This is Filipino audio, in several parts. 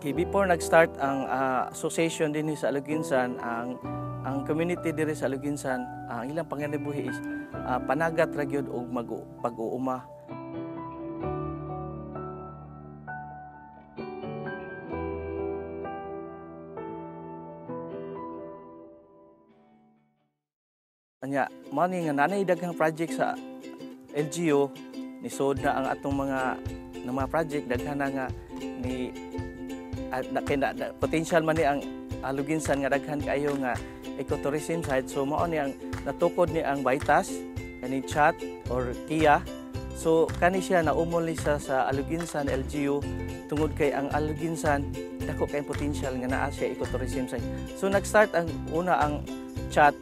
Before nag-start ang association din sa Aluginsan, ang community diri sa Aluginsan, ang ilang panganibuhi is panagat ra gyud og pag-uuma. Anya, mao ni nga nanay daghang project sa LGU ni sod na ang atong mga project daghan na nga ni potential man ni ang Aluginsan nga daghan kayo nga ecotourism site. So mao ni ang natukod ni ang Baytas kani chat or Kia. So kani siya naumol ni sa Aluginsan LGU tungod kay ang Aluginsan dako kay potential nga naa siya ecotourism site. So nag-start ang una ang chat.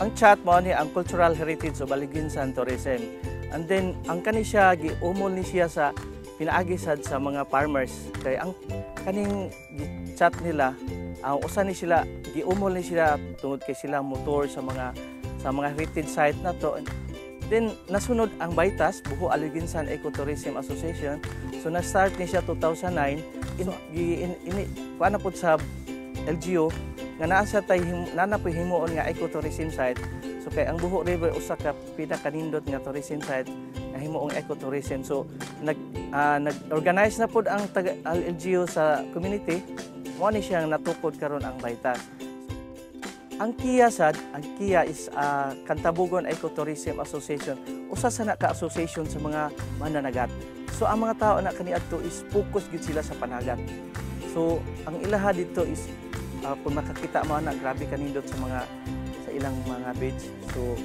Ang chat mao ni ang cultural heritage of Aluginsan tourism. And then ang kani siya giumol ni siya sa pinaagi sad sa mga farmers kay ang kaning chat nila ang usa ni sila giumol ni sila tungod kay sila motor sa mga heritage site na to. Then nasunod ang Baytas Buho Aluginsan Ecotourism Association. So na-start ni siya 2009 kuana pud sa LGU nga naa siya tay nanapoy himuon nga ecotourism site. So kay ang Buho River usa ka pinakanindot nga tourism site nga himuong ecotourism. So nag-organize na pud ang LGU sa community. Mao ni siyang natukod karon ang Baytas. Ang Kia is Cantabugon Ecotourism Association. Usa sa ka association sa mga mananagat. So ang mga tao na kaniadto is focus gid sila sa panagat. So ang ilaha dito is kung makakita mo na grabe kanindot sa ilang mga beach. So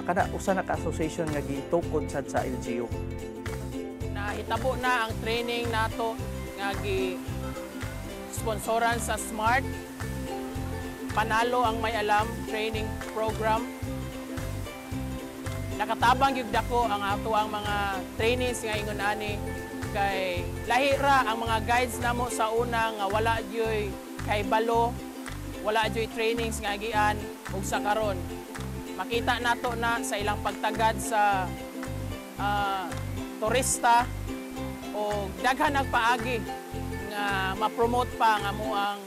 kada usa na ka association nga gitukod sad sa LGU. Nahitabo na ang training nato nga sponsoran sa SMART. Panalo ang may alam training program. Nakatabang gyud dako ang ato ang mga trainees nga ingon ani kay lahira ang mga guides namo sa una nga wala gyoy kay balo, wala gyoy trainings nga agian ug sa karon. Makita nato na sa ilang pagtagad sa turista o daghan nagpaagi nga ma-promote pa nga mo ang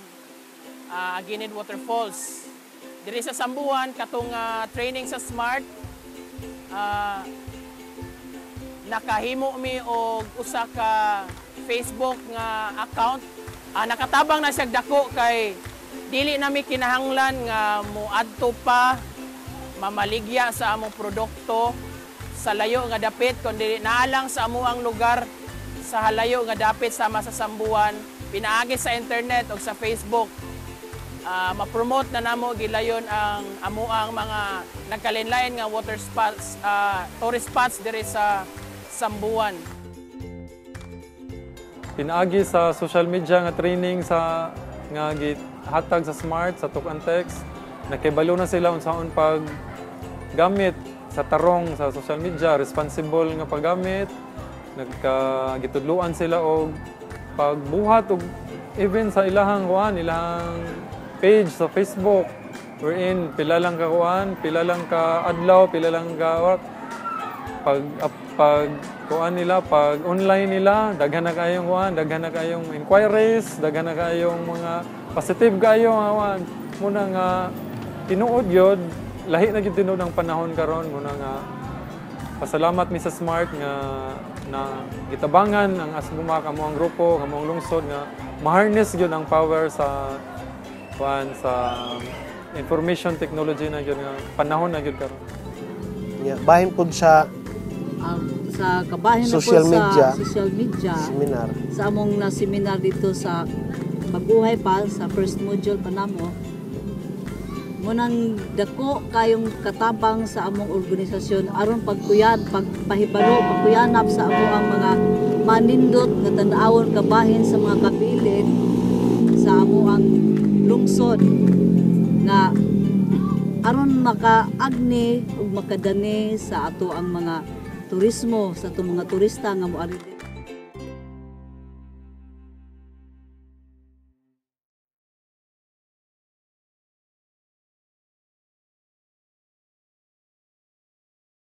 Aguinid Waterfalls. Diri sa Sambuan katong training sa SMART nakahimo mi og usa ka Facebook nga account. Nakatabang na siya dako kay dili na mi kinahanglan nga moadto pa mamaligya sa among produkto sa layo nga dapit kundi naalang sa amuang lugar sa halayo nga dapit sama sa Sambuan, pinaagi sa internet o sa Facebook. Ma-promote na namo gilayon ang amuang mga nagkalinlain nga water spots, tourist spots diri sa Sambuan. Pinaagi sa social media nga training sa nga hatag sa SMART sa Tukantex. Nakibalo na sila unsaon pag gamit sa tarong sa social media, responsible nga paggamit. Nagkagitudluan sila og pagbuhat og even sa ilahang page sa Facebook. Wherein pila lang ka pila lang ka adlaw, pila lang ka pag nila, pag online nila, daghan na kayong inquiries, daghan na kayong mga positive kayo nga muna nga tinuod yun, lahi na gyud tinuod ang panahon karon muna nga pasalamat mi sa SMART nga na gitabangan ang asbuma kamo ang grupo, kamo ang lungsod nga ma-harness gyud ang power sa information technology na gyud nga panahon na gyud karon. Yeah, bahin pud sa kabahin na social po media, sa social media seminar. Sa among na seminar dito sa Pagbuhay pa sa first module pa namo. Munang dako kayong katabang sa among organisasyon aron pagpahibanap sa among mga manindot nga tan-awon kabahin sa mga kabilin sa among lungsod nga aron makaagni ug makadani sa ato ang mga turismo sa ato mga turista nga moari